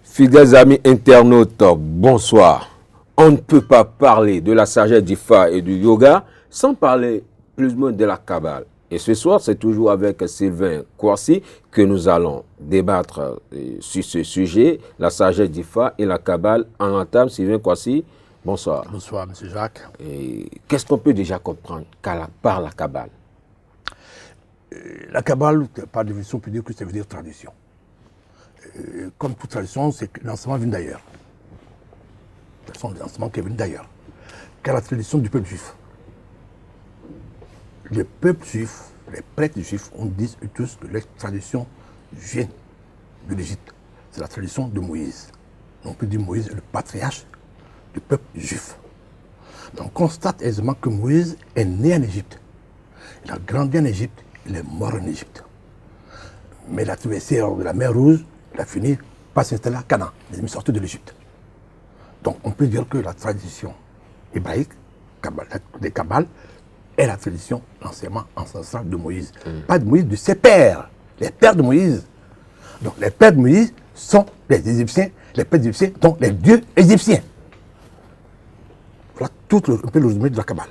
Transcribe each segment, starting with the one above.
Fidèles amis internautes, bonsoir. On ne peut pas parler de la sagesse d'Ifa et du yoga sans parler plus ou moins de la Kabbale. Et ce soir, c'est toujours avec Sylvain Kouassi que nous allons débattre sur ce sujet, la sagesse d'Ifa et la Kabbale. En entame, Sylvain Kouassi, bonsoir. Bonsoir, M. Jacques. Qu'est-ce qu'on peut déjà comprendre par la Kabbale? La Kabbale, par définition, on peut dire que ça veut dire tradition. Comme toute tradition, c'est que l'enseignement vient d'ailleurs. C'est l'enseignement qui est venu d'ailleurs. Car la tradition du peuple juif. Le peuple juif, les prêtres juifs, on dit tous que les traditions viennent de l'Égypte. C'est la tradition de Moïse. On peut dire Moïse est le patriarche du peuple juif. Donc on constate aisément que Moïse est né en Égypte. Il a grandi en Égypte, il est mort en Égypte. Mais la traversée de la mer Rouge, il a fini par s'installer à Canaan. Il est sorti de l'Égypte. Donc on peut dire que la tradition hébraïque, des Kabbales, est la tradition, l'enseignement ancestral de Moïse. Pas de Moïse, de ses pères, les pères de Moïse. Donc les pères de Moïse sont les Égyptiens, les pères égyptiens sont les dieux égyptiens. Voilà tout un peu le résumé de la Kabbale.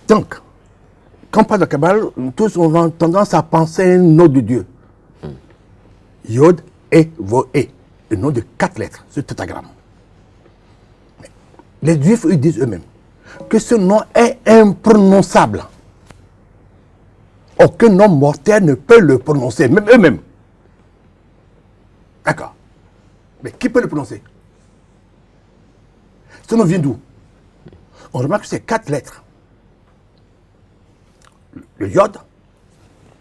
Donc, quand on parle de la Kabbale, tous on a tendance à penser un nom de Dieu. Yod et Voé, le nom de 4 lettres, ce tétragramme. Les Juifs, ils disent eux-mêmes que ce nom est imprononçable. Aucun homme mortel ne peut le prononcer, même eux-mêmes. D'accord. Mais qui peut le prononcer? Ce nom vient d'où? On remarque que c'est 4 lettres. Le Yod,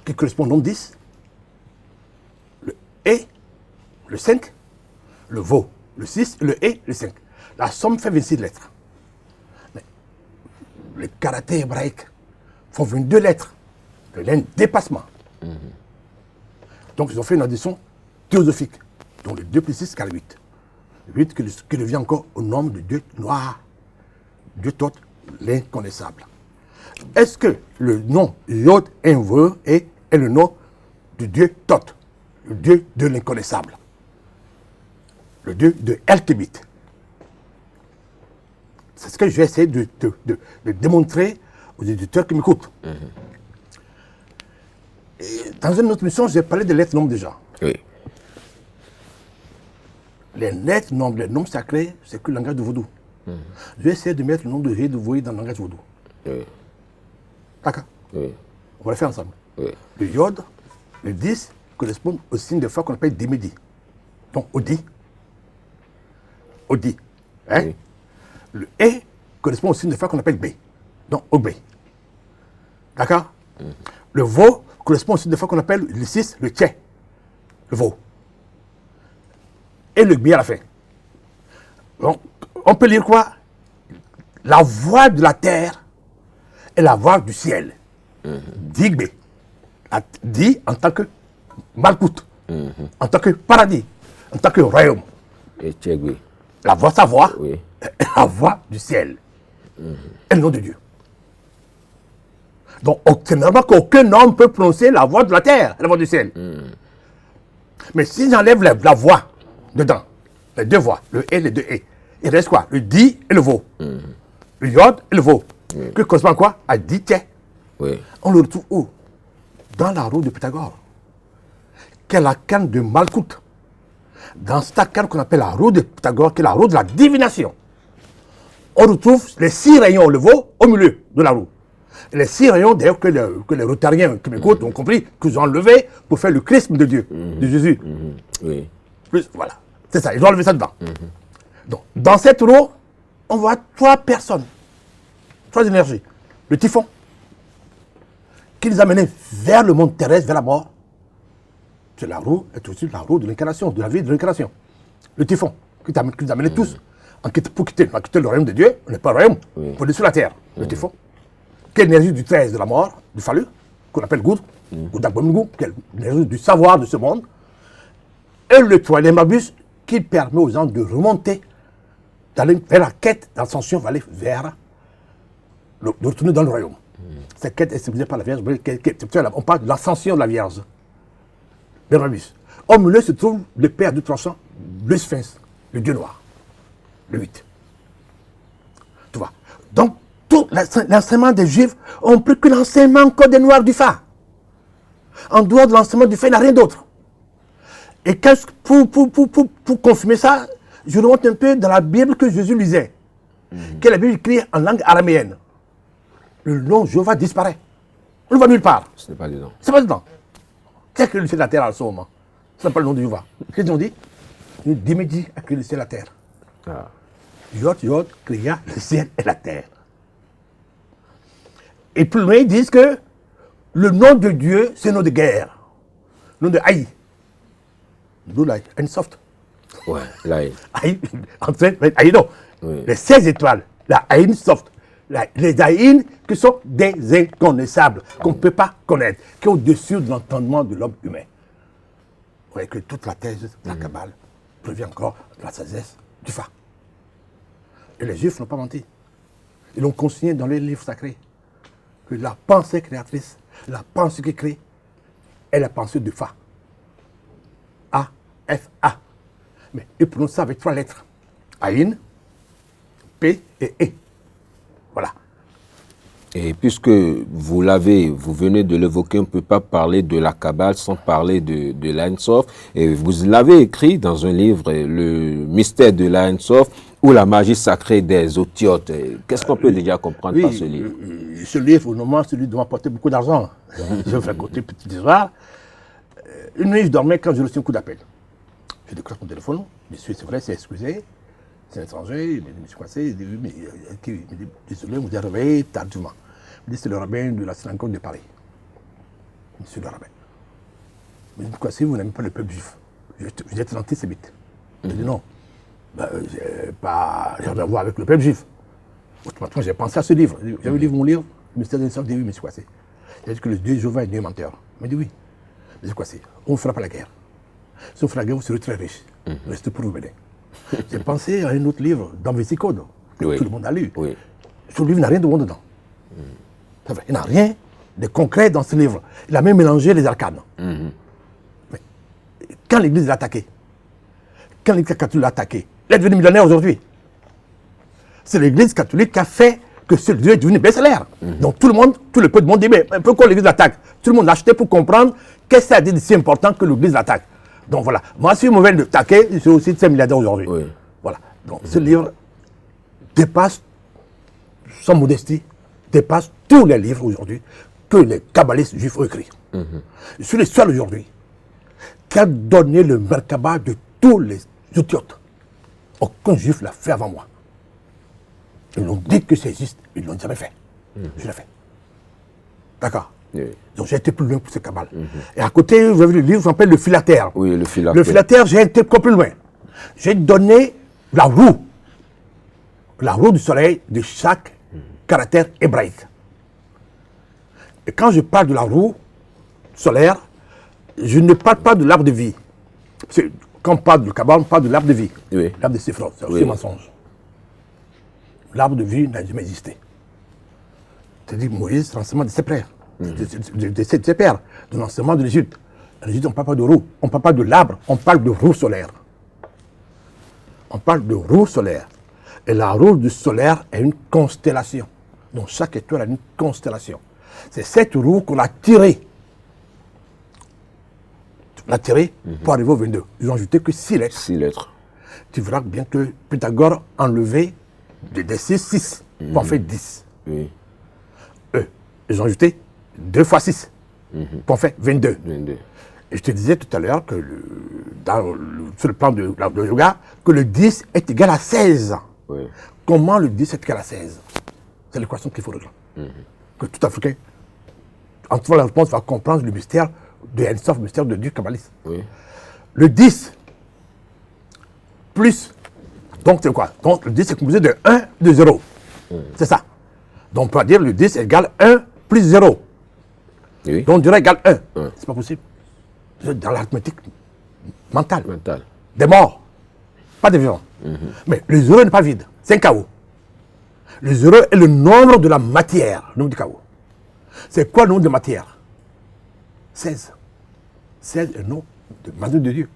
qui correspond au nombre 10, le E, le 5, le Vo, le 6, le E, le 5. La somme fait 26 lettres. Mais les caractères hébraïques font 22 lettres de l'indépassement. Donc ils ont fait une addition théosophique. Donc le 2 plus 6 égale 8. 8 qui revient encore au nom de Dieu noir, Dieu tot, l'inconnaissable. Est-ce que le nom Yod Envo est le nom du Dieu Tot, le Dieu de l'inconnaissable, le Dieu de El-Tébit? C'est ce que je vais essayer de démontrer aux éditeurs qui m'écoutent. Dans une autre mission, j'ai parlé des lettres nombres déjà. Oui. Les lettres nombres, les nombres sacrés, c'est que le langage de vaudou. Je vais essayer de mettre le nom de Ré de Voé dans le langage vaudou. Oui. D'accord. Oui. On va le faire ensemble. Oui. Le Yod, le 10, correspond au signe de foi qu'on appelle Démédi. Donc, Odi. Odi. Hein? Oui. Le E correspond au signe de foi qu'on appelle B. Donc, Obé. D'accord? Le Vo correspond au signe de foi qu'on appelle le 6, le Tché. Le Vo. Et le B à la fin. Donc, on peut lire quoi? La voix de la terre et la voix du ciel. Digbé. Dit en tant que Malkout, en tant que paradis, en tant que royaume. Et Tchégui. La voix, sa voix, Oui. et la voix du ciel. Et le nom de Dieu. Donc, c'est normal qu'aucun homme peut prononcer la voix de la terre, la voix du ciel. Mais si j'enlève la voix dedans, les deux voix, le et les deux et, il reste quoi? Le di et le vo. Le yod et le vo. Que correspond à quoi? À di, tiens. Oui. On le retrouve où? Dans la roue de Pythagore, qui est la canne de Malkout. Dans cette canne qu'on appelle la roue de Pythagore, qui est la roue de la divination, on retrouve les 6 rayons, le veau, au milieu de la roue. Et les 6 rayons, d'ailleurs, que les rotariens qui m'écoutent ont compris, qu'ils ont enlevé pour faire le chrisme de Dieu, de Jésus. Oui. Plus, voilà. C'est ça, ils ont enlevé ça dedans. Donc, dans cette roue, on voit 3 personnes, 3 énergies. Le typhon, qui les a menés vers le monde terrestre, vers la mort. C'est la roue, est aussi la roue de l'incarnation, de la vie de l'incarnation. Le typhon, qui les a menés tous pour quitter le royaume de Dieu, on n'est pas le royaume, pour aller sur la terre. Le typhon, qui est l'énergie du 13 de la mort, du fallu, qu'on appelle Goud, ou d'Agbomgou, qui est l'énergie du savoir de ce monde. Et le troisième abus, qui qui permet aux gens de remonter, d'aller vers la quête d'ascension, va aller vers, de retourner dans le royaume. Cette quête est symbolisée par la Vierge. On parle de l'ascension de la Vierge. Bernabus. Au milieu se trouve le père du 300, le Sphinx, le dieu noir, le 8. Tu vois. Donc, tout l'enseignement des Juifs ont pris que l'enseignement code noir du phare. En dehors de l'enseignement du phare, il n'y a rien d'autre. Et pour confirmer ça, je remonte un peu dans la Bible que Jésus lisait, que la Bible écrit en langue araméenne. Le nom Jéhovah disparaît. On ne le voit nulle part. Ce n'est pas dedans. C'est pas dedans. Qu'est-ce que le ciel et la terre à ce moment? Ce n'est pas le nom de Jéhovah. Qu'est-ce qu'ils ont dit? Dimédi a créé le ciel et la terre. Ah. Yod créa le ciel et la terre. Et plus loin, ils disent que le nom de Dieu, c'est le nom de guerre. Le nom de Haï. D'où la haine soft. Ouais, là, Haï, Haï non. Oui. Les 16 étoiles, la haïn soft. Les haïnes qui sont des inconnaissables, qu'on ne peut pas connaître, qui sont au-dessus de l'entendement de l'homme humain. Vous voyez que toute la thèse de la Kabbale provient encore de la sagesse du Fa. Et les Juifs n'ont pas menti. Ils l'ont consigné dans les livres sacrés. Que la pensée créatrice, la pensée qui crée, est la pensée du Fa. A-F-A. Mais ils prononcent ça avec 3 lettres. Aïn, P et E. Voilà. Et puisque vous venez de l'évoquer, on ne peut pas parler de la Kabbale sans parler de l'Ein Sof. Et vous l'avez écrit dans un livre, Le mystère de l'Ein Sof, ou la magie sacrée des Otiotes. Qu'est-ce qu'on peut déjà comprendre par ce livre? Ce livre, au moment, celui doit m'apporter beaucoup d'argent. Je vais vous raconter une petite histoire. Une nuit, je dormais quand j'ai reçu un coup d'appel. Je décroche mon téléphone. Monsieur, c'est vrai, c'est excusé. C'est un étranger, il me dit, coincé, il me dit, désolé, vous êtes réveillé tardivement. Il me dit, c'est le rabbin de la synagogue de Paris. Monsieur le rabbin. Il me dit, coincé, vous n'aimez pas le peuple juif. Vous êtes antisémite. Je dis, non. Ben, j'ai pas rien à voir avec le peuple juif. Automatiquement, j'ai pensé à ce livre. J'avais lu mon livre, le mystère de l'Insof, dit, oui, monsieur Coincé. Il a dit que le Dieu Jéhovah est Dieu menteur. Il m'a dit, oui. Monsieur Coincé, on ne fera pas la guerre. Si on fait la guerre, vous serez très riche. Restez pour vous mener. J'ai pensé à un autre livre, dans Vesicode, que tout le monde a lu. Oui. Ce livre n'a rien de bon dedans. C'est vrai, il n'a rien de concret dans ce livre. Il a même mélangé les arcanes. Mais quand l'Église l'a attaqué, quand l'Église catholique l'a attaqué, il est devenu millionnaire aujourd'hui. C'est l'Église catholique qui a fait que ce Dieu est devenu best-seller. Donc tout le peuple du monde dit, mais pourquoi l'Église l'attaque? Tout le monde l'a acheté pour comprendre qu'est-ce que ça a dit de si important que l'Église l'attaque. Donc voilà, moi, si je mauvais de taquer, je suis aussi 5 milliardaires aujourd'hui. Oui. Voilà. Donc ce livre dépasse, sans modestie, dépasse tous les livres aujourd'hui que les kabbalistes juifs ont écrits. Je suis le seul aujourd'hui qui a donné le Merkaba de tous les Otiotes. Aucun juif l'a fait avant moi. Ils l'ont dit que ça existe, ils ne l'ont jamais fait. Je l'ai fait. D'accord. Oui. Donc j'ai été plus loin pour ce Kabbale. Et à côté, vous avez le livre qui s'appelle Le Philatère. Oui, le Philatère. Le Philatère, j'ai été encore plus loin. J'ai donné la roue du soleil de chaque caractère hébraïque. Et quand je parle de la roue solaire, je ne parle pas de l'arbre de vie. Quand on parle du Kabbale, on parle de l'arbre de vie. Oui. L'arbre de Séphron, c'est aussi un mensonge. L'arbre de vie n'a jamais existé. C'est-à-dire Moïse, c'est l'enseignement de ses pères. De ses pères, de l'enseignement de l'Égypte. En Égypte, on ne parle pas de roue, on ne parle pas de l'arbre, on parle de roue solaire. On parle de roue solaire. Et la roue du solaire est une constellation. Donc chaque étoile a une constellation. C'est cette roue qu'on a tirée. On l'a tirée pour arriver au 22. Ils ont ajouté que 6 lettres. 6 lettres. Tu verras bien que Pythagore a enlevé des 6 pour en faire 10. Oui. Ils ont ajouté 2 fois 6 pour en faire 22. Et je te disais tout à l'heure que sur le plan de yoga, que le 10 est égal à 16. Oui. Comment le 10 est égal à 16? C'est l'équation qu'il faut rejoindre. Que tout Africain, en trouvant la réponse, va comprendre le mystère de Ein-Sof, le mystère de Dieu kabbaliste. Oui. Le 10 plus, donc c'est quoi? Donc le 10 est composé de 1, de 0. C'est ça. Donc on peut dire le 10 égale 1 plus 0. Oui. Donc 0 égale 1. C'est pas possible. Dans l'arithmétique mentale. Des morts. pas de vivant. Mais le zéro n'est pas vide, c'est un chaos. Le zéro est le nombre de la matière, le nombre du chaos. C'est quoi le nombre de matière? 16. 16 est le nom de Manu de Dieu,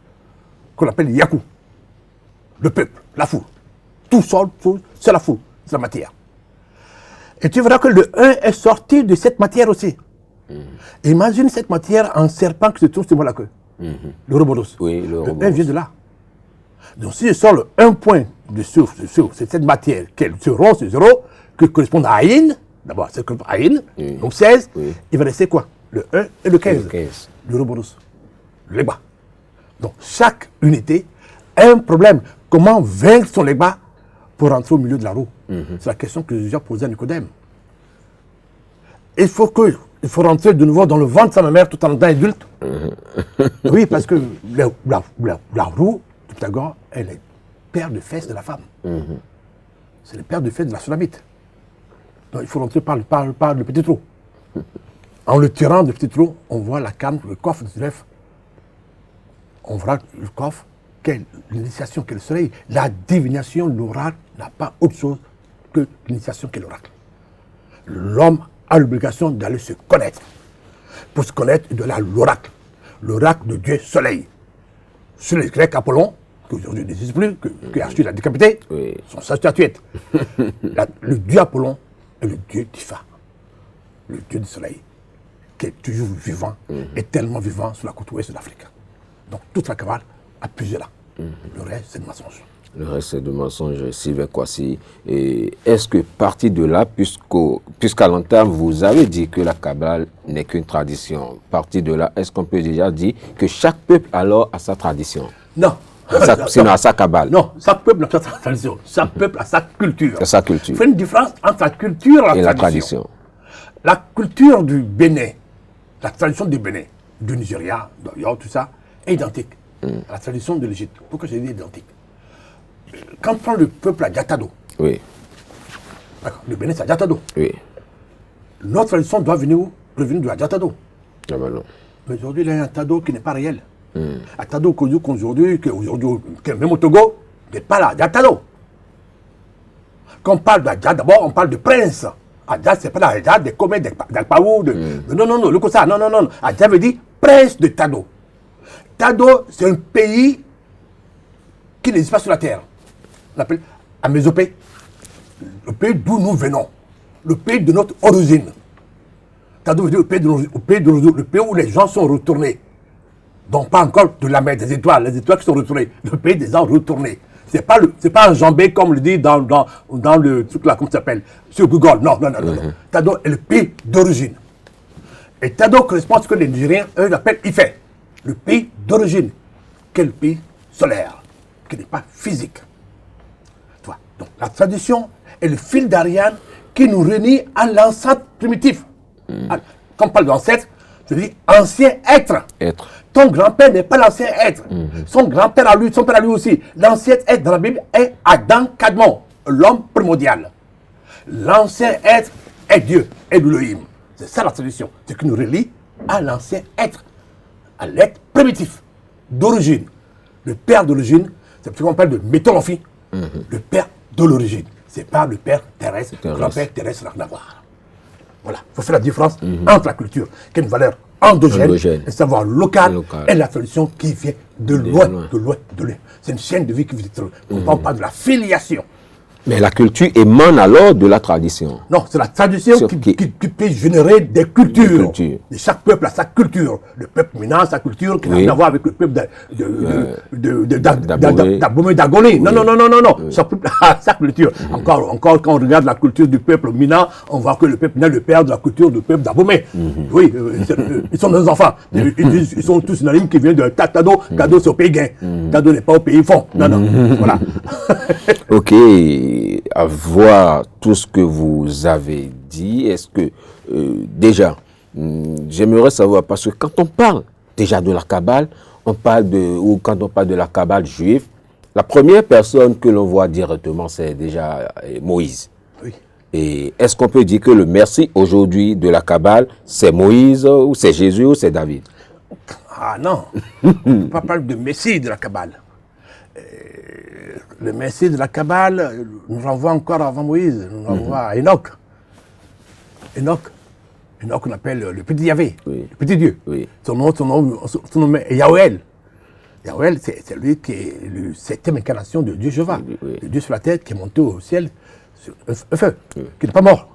qu'on appelle Yakou. Le peuple, la foule. Tout seul, c'est la foule, c'est la matière. Et tu verras que le 1 est sorti de cette matière aussi. Imagine cette matière en serpent qui se trouve sur la queue. Le roboros. Oui, le Le 1 vient de là. Donc si je sors le 1 point de c'est cette matière, ce rond, ce zéro, qui correspond à Aïn, d'abord c'est correspond à Aïn, donc 16, il va rester quoi? Le 1 et le 15. Le roboros. Le legba. Donc chaque unité a un problème. Comment vaincre son legba pour rentrer au milieu de la roue? C'est la question que Jésus a posée à Nicodème. Il faut rentrer de nouveau dans le ventre de sa mère tout en étant adulte. Oui, parce que la roue de Pythagore, elle est paire de fesses de la femme. C'est le paire de fesses de la Sulamite. Donc il faut rentrer par le petit trou. En le tirant du petit trou, on voit la canne, le coffre de l'œuf. On voit le coffre, l'initiation qu'est le soleil. La divination, l'oracle, n'a pas autre chose que l'initiation qu'est l'oracle. L'homme a l'obligation d'aller se connaître. Pour se connaître, il doit aller à l'oracle. L'oracle de Dieu soleil. Sur les Grecs, Apollon, qu'aujourd'hui n'existe plus, que Achille l'a décapité, sont sa statuette. Le dieu Apollon est le dieu d'Ifa, le dieu du soleil, qui est toujours vivant, éternellement vivant sur la côte ouest de l'Afrique. Donc toute la cabale a puisé là. Le reste, c'est de mensonge. Le reste, c'est de mensonge, Sylvain Kouassi. Et est-ce que, parti de là, puisqu'à l'entame, vous avez dit que la Kabbale n'est qu'une tradition, parti de là, est-ce qu'on peut déjà dire que chaque peuple, alors, a sa tradition? Non. Sinon, à sa Kabbale. Non, chaque peuple n'a pas sa tradition. Chaque peuple a sa culture. Sa culture. Il faut une différence entre la culture et la tradition. La culture du Bénin, la tradition du Bénin, du Nigeria, tout ça, est identique à la tradition de l'Égypte. Pourquoi j'ai dit identique? Quand on prend le peuple à Diatado, oui. Le Bénin c'est à Diatado. Oui. Notre tradition doit revenir de Diatado. Ah ben non. Mais aujourd'hui, il y a un Tado qui n'est pas réel. Un Tado qu'aujourd'hui, même au Togo, n'est pas là, Diatado. Quand on parle d'Adja, d'abord on parle de prince. Adja, c'est pas l'Adja des comètes, des Paou, non, le Kosa, non. Adja veut dire prince de Tado. Tado, c'est un pays qui n'existe pas sur la terre. On l'appelle Amésopée, le pays d'où nous venons, le pays de notre origine. Tado veut dire le pays où les gens sont retournés. Donc pas encore de la mer, des étoiles, les étoiles qui sont retournées, le pays des gens retournés. C'est pas enjambé comme le dit dans le truc là, comment ça s'appelle, sur Google. Non. Tado est le pays d'origine. Et Tado correspond à ce que les Nigériens, eux, appellent Ifé, le pays d'origine. Quel pays solaire, qui n'est pas physique. Donc la tradition est le fil d'Ariane qui nous réunit à l'ancêtre primitif. Quand on parle d'ancêtre, je dis ancien être. Ton grand-père n'est pas l'ancien être. Son grand-père à lui, son père à lui aussi. L'ancien être dans la Bible est Adam Kadmon, l'homme primordial. L'ancien être est Dieu, est Elohim. C'est ça la tradition. Ce qui nous relie à l'ancien être, à l'être primitif, d'origine. Le père d'origine, c'est ce qu'on parle de métallophyte. Le père de l'origine. Ce n'est pas le père terrestre, le grand-père terrestre n'a rien à voir. Voilà, il faut faire la différence entre la culture, qui est une valeur endogène, un savoir local, et la tradition qui vient de loin. C'est une chaîne de vie qui vit. On ne parle pas de la filiation. Mais la culture émane alors de la tradition. Non, c'est la tradition qui peut générer des cultures. Et chaque peuple a sa culture. Le peuple Mina a sa culture qui n'a rien à voir avec le peuple d'Abomey d'Agoni. Non. Chaque peuple a sa culture. Encore quand on regarde la culture du peuple Mina, on voit que le peuple Mina est le père de la culture du peuple d'Abomey. Oui, ils sont nos enfants. Ils sont tous unanimes qui viennent de Tado. Tado, c'est au pays gain. Tado n'est pas au pays fond. Non. Voilà. Ok. À voir tout ce que vous avez dit, est-ce que déjà, j'aimerais savoir, parce que quand on parle déjà de la Kabbale, quand on parle de la Kabbale juive, la première personne que l'on voit directement, c'est déjà Moïse. Oui. Et est-ce qu'on peut dire que le merci aujourd'hui de la Kabbale, c'est Moïse, ou c'est Jésus, ou c'est David? Ah non, on ne peut pas parler de Messie de la Kabbale. le messie de la Kabbale nous renvoie encore avant Moïse, nous renvoie à Enoch. Enoch, on appelle le petit Yahvé, le petit Dieu. Oui. Son nom est Yahweh. Yahweh, c'est lui qui est la septième incarnation de Dieu Jéhovah, le Dieu sur la tête qui est monté au ciel sur un feu, qui n'est pas mort,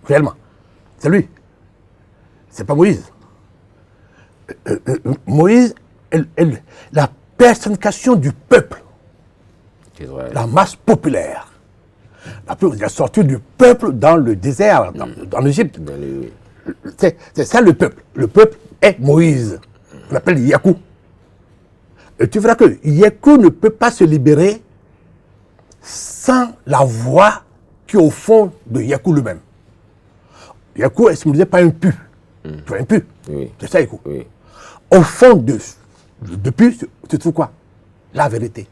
réellement. C'est lui. C'est pas Moïse. Moïse est la personnification du peuple, la masse populaire. Il a sorti du peuple dans le désert, dans l'Égypte. C'est ça le peuple. Le peuple est Moïse. On l'appelle Yakou. Et tu verras que Yakou ne peut pas se libérer sans la voix qui est au fond de Yakou lui-même. Yakou est symbolisé par un pu. Tu vois, un pu. C'est ça Yakou. Au fond de pu, se trouve quoi? La vérité.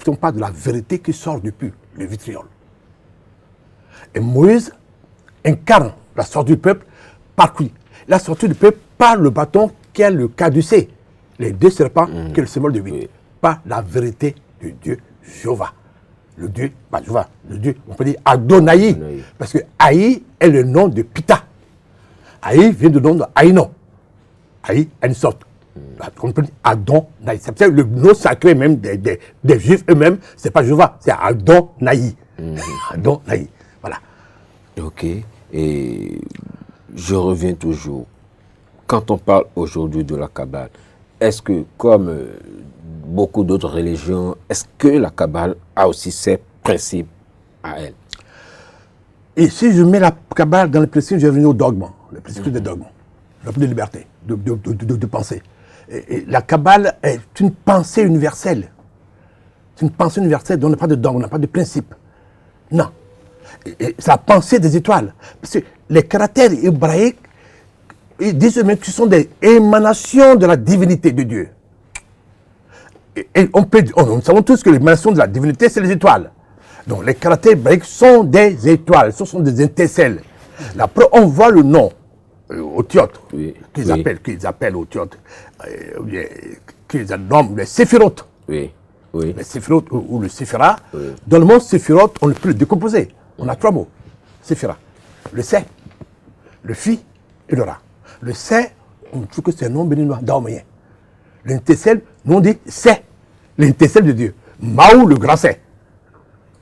On parle de la vérité qui sort du pu, le vitriol. Et Moïse incarne la sortie du peuple par qui? La sortie du peuple par le bâton qui est le caducé. Les deux serpents qui est le symbole de 8. Par la vérité de Dieu Jéhovah. Le Dieu, Jéhovah, le Dieu, on peut dire Adonai. Parce que Haï est le nom de Pita. Haï vient du nom de Haïno. Haï est une sorte. On peut dire Adonai. C'est peut-être le nom sacré même des Juifs eux-mêmes, c'est pas Jéhovah, c'est Adonai. Adonai. Voilà. Ok. Et je reviens toujours. Quand on parle aujourd'hui de la Kabbale, est-ce que, comme beaucoup d'autres religions, est-ce que la Kabbale a aussi ses principes à elle? Et si je mets la Kabbale dans les principes, je vais venir au dogme, les principes des dogmes, la de liberté, de pensée. Et la Kabbale est une pensée universelle. C'est une pensée universelle dont on n'a pas de dogme, on n'a pas de principe. Non. Et c'est la pensée des étoiles. Parce que les caractères hébraïques, ils disent eux-mêmes qu'ils sont des émanations de la divinité de Dieu. Et nous savons tous que l'émanation de la divinité, c'est les étoiles. Donc les caractères hébraïques sont des étoiles, ce sont des étincelles. Là, après, on voit le nom Otiote, qu'ils appellent Otiote, qu'ils nomment les séphirotes. Les séphirotes ou le séphira. Dans le monde séphirote, on ne peut le décomposer. On a trois mots. Séphira. Le Sé, le Phi et le Ra. Le Sé, on trouve que c'est un nom béninois, daoméen. L'intercelle, nous on dit c'est l'intercelle de Dieu. Maou, le grand Sé.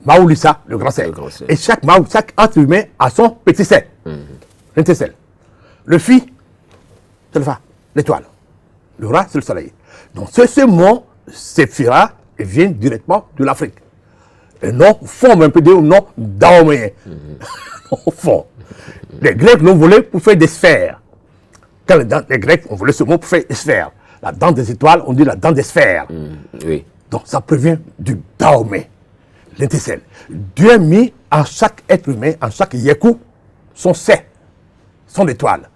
Maou Lissa, le grand Sé. Et chaque Maou, chaque être humain a son petit Sé. L'intercelle. Le Phi, c'est le Fa, l'étoile. Le Ra, c'est le soleil. Donc ce mot, Séphira, vient directement de l'Afrique. Et non, forme un peu des noms daoméens. Au fond. Les Grecs l'ont volé pour faire des sphères. Quand les Grecs ont volé ce mot pour faire des sphères. La dent des étoiles, on dit la dent des sphères. Donc ça provient du Dahomey, l'intercelle. Dieu a mis en chaque être humain, en chaque Yakou, son Sé, son étoile.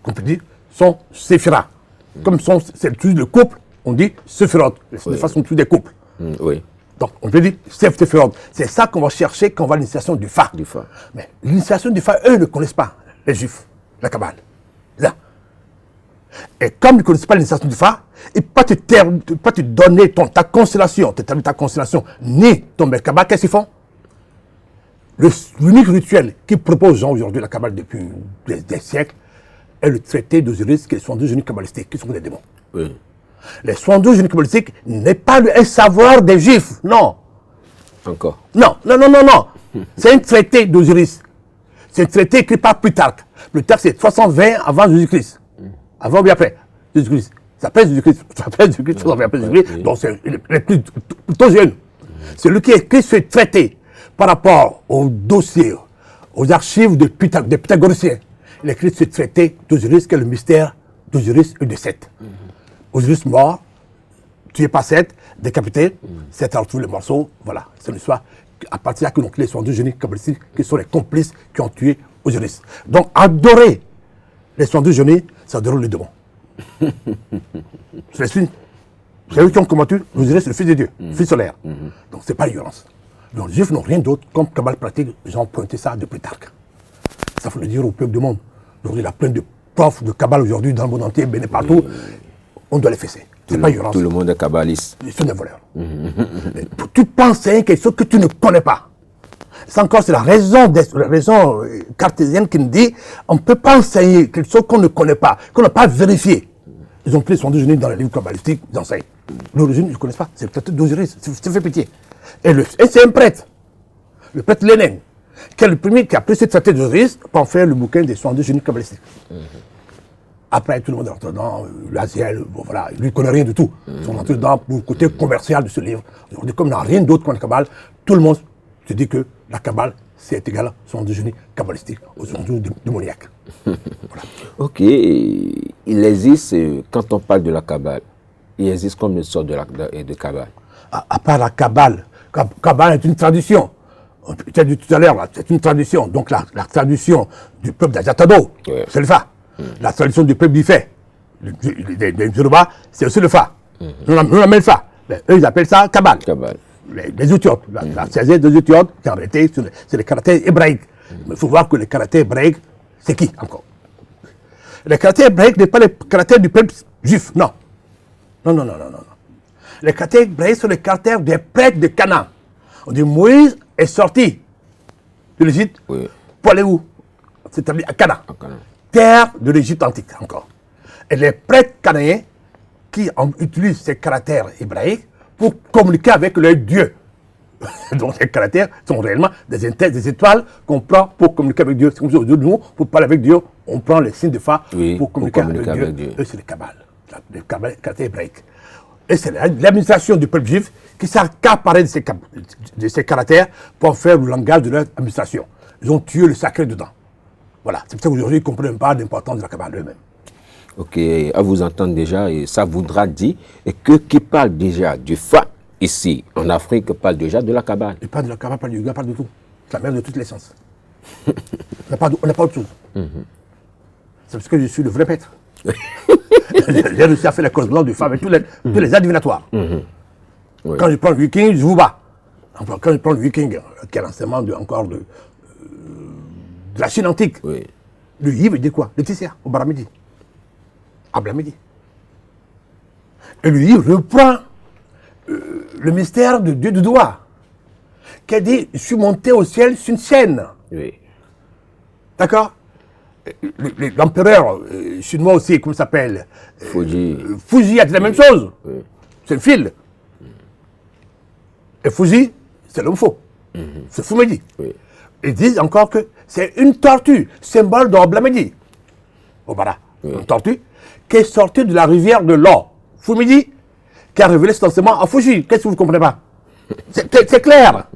Qu'on peut dire son Séphira. Comme c'est tous le couple, on dit Séphirot. Les façons tous des couples. Donc on peut dire Séphirot. C'est ça qu'on va chercher quand on va à l'initiation du Fa. Mais l'initiation du Fa, eux ne connaissent pas, les Juifs, la Kabbale. Là. Et comme ils ne connaissent pas l'initiation du Fa, ils ne peuvent pas te donner ta constellation, ta constellation, ni ton Merkaba. Qu'est-ce qu'ils font? L'unique rituel qu'ils proposent aux gens aujourd'hui, la Kabbale, depuis des siècles, est le traité d'Osiris, qui est les 72 génies kabbalistiques, qui sont des démons. Les 72 génies kabbalistiques n'est pas un savoir des Juifs, non. Encore? Non. C'est un traité d'Osiris. C'est un traité écrit par Plutarque. Plutarque, c'est 320 avant Jésus-Christ. Avant ou bien après Jésus-Christ. Ça s'appelle Jésus-Christ. Donc c'est le plus plutôt jeune. C'est lui qui a écrit ce traité par rapport aux dossiers, aux archives des Pythagoriciens. Il a écrit ce traité d'Osiris, qui est le mystère d'Osiris et de Seth. Osiris mort, tué par Seth, décapité, Seth a retrouvé les morceaux, voilà, c'est l'histoire. À partir de là, que donc, les 72 génies kabbalistiques qui sont les complices qui ont tué Osiris. Donc, adorer les 72 génies, c'est adorer les démons. C'est eux qui ont combattu Osiris, le fils de Dieu, fils solaire. Donc, c'est pas l'ignorance. Donc, les Juifs n'ont rien d'autre comme Kabbale pratique, ils ont pointé ça de Plutarque. Ça faut le dire au peuple du monde. Aujourd'hui, il y a plein de profs de Kabbale aujourd'hui dans le monde entier, partout. On doit les fesser. C'est pas ignorance. Tout le monde est kabbaliste. Ils sont des voleurs. Tu penses à quelque chose que tu ne connais pas. C'est encore la raison cartésienne qui nous dit on ne peut pas enseigner quelque chose qu'on ne connaît pas, qu'on n'a pas vérifié. Ils ont pris son déjeuner dans les livres kabbalistiques, ils enseignent. L'origine, ils ne connaissent pas. C'est peut-être d'Osiris, ça fait pitié. Et c'est un prêtre, le prêtre Lénin, qui est le premier qui a pris cette traité d'Osiris pour en faire le bouquin des 62 génies kabbalistiques. Après, tout le monde est rentré dedans, l'Aziel, bon, voilà, lui ne connaît rien du tout. Ils sont rentrés dedans pour le côté commercial de ce livre. Aujourd'hui, comme il n'y a rien d'autre qu'en Kabbale, tout le monde se dit que la Kabbale, c'est égal à son génie kabbalistique, aux 72 démoniaques. Voilà. Ok, il existe, quand on parle de la Kabbale, il existe combien de sortes de Kabbale? À part la Kabbale, Kabbale est une tradition. Tu as dit tout à l'heure, c'est une tradition. Donc la tradition du peuple d'Ajatado, c'est le Fa. La tradition du peuple d'Ifé, des Yoruba, c'est aussi le Fa. Nous l'appelons le Fa. Mais eux, ils appellent ça Kabbale. Les Éthiopies, la sagesse des Éthiopies, qui en réalité, c'est les caractères hébraïques. Mais il faut voir que les caractères hébraïques, c'est qui encore? Les caractères hébraïques n'est pas les caractères du peuple juif, non. Non. Les caractères hébraïques sont les caractères des prêtres de Canaan. On dit Moïse est sorti de l'Égypte pour aller où? C'est-à-dire à Canaan. Terre de l'Égypte antique encore. Et les prêtres cananéens qui utilisent ces caractères hébraïques pour communiquer avec leur Dieu. Donc ces caractères sont réellement des étoiles qu'on prend pour communiquer avec Dieu. C'est comme ça aujourd'hui, nous, pour parler avec Dieu, on prend les signes de Fa pour communiquer avec Dieu. Eux, c'est les Kabbales, les caractères hébraïques. Et c'est l'administration du peuple juif qui s'accaparait de ces caractères pour faire le langage de leur administration. Ils ont tué le sacré dedans. Voilà, c'est pour ça qu'aujourd'hui, ils ne comprennent pas l'importance de la Kabbale eux-mêmes. Ok, à vous entendre déjà, et ça voudra dire que qui parle déjà du Fa, ici, en Afrique, parle déjà de la Kabbale. Il parle de la Kabbale, parle du yoga, parle de tout. C'est la mère de toutes les sciences. On n'a pas autre chose. C'est parce que je suis le vrai maître. J'ai réussi à faire la correspondance du Fa avec tous les adivinatoires. Quand je prends le viking, je vous bats. Enfin, quand je prends le viking, qui est l'enseignement de la Chine antique, le Yi veut dire quoi? Le Tissia, au Baramidi. Ablamidi. Et le Yi reprend le mystère de Dieu du doigt, qui a dit, je suis monté au ciel sur une chaîne. D'accord? L'empereur chinois aussi, comment il s'appelle? Fuji a dit la même chose. C'est le fil. Et Fuji, c'est l'homme faux. C'est Fumedi. Ils disent encore que c'est une tortue, symbole d'Oblamedi. Voilà, une tortue qui est sortie de la rivière de l'or. Fumedi, qui a révélé cet enseignement à Fuji. Qu'est-ce que vous ne comprenez pas? C'est clair.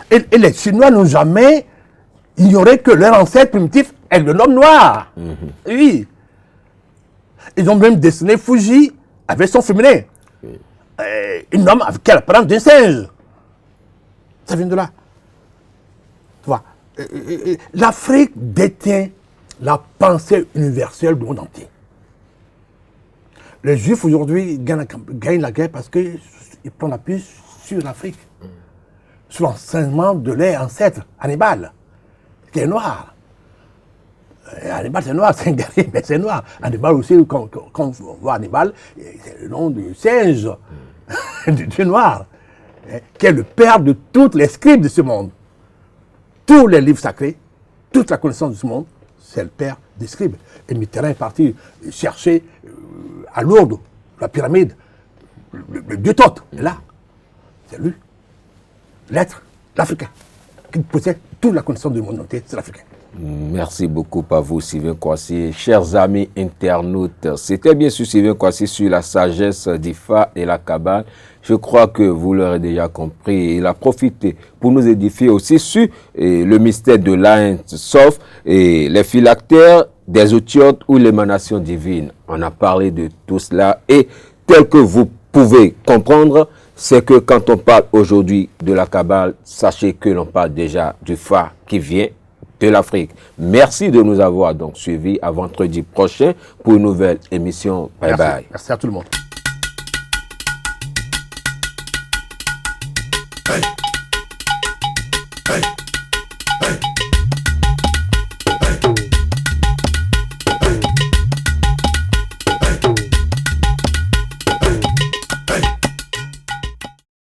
Et les Chinois n'ont jamais ignoré que leur ancêtre primitif est le homme noir. Oui. Ils ont même dessiné Fuji avec son féminin. Un homme avec l'apparence d'un singe. Ça vient de là. Tu vois, l'Afrique détient la pensée universelle du monde entier. Les Juifs aujourd'hui gagnent la guerre parce qu'ils prennent appui sur l'Afrique, sur l'enseignement de leur ancêtre, Hannibal, qui est noir. Hannibal, c'est noir, c'est un guerrier, mais c'est noir. Hannibal aussi, quand on voit Hannibal, c'est le nom du singe, du noir, qui est le père de tous les scribes de ce monde. Tous les livres sacrés, toute la connaissance de ce monde, c'est le père des scribes. Et Mitterrand est parti chercher à Lourdes, la pyramide, le dieu Thoth. Et là, c'est lui, l'être, l'Africain, qui possède toute la connaissance du monde entier, c'est l'Africain. Merci beaucoup à vous, Sylvain Kouassi. Chers amis internautes, c'était bien sûr Sylvain Kouassi sur la sagesse d'Ifa et la Kabbale. Je crois que vous l'aurez déjà compris. Il a profité pour nous édifier aussi sur le mystère de l'Ain Sof et les phylactères des Otiotes ou l'émanation divine. On a parlé de tout cela et tel que vous pouvez comprendre, c'est que quand on parle aujourd'hui de la Kabbale, sachez que l'on parle déjà du Fa qui vient de l'Afrique. Merci de nous avoir donc suivis. À vendredi prochain pour une nouvelle émission. Bye bye. Merci à tout le monde. Hey.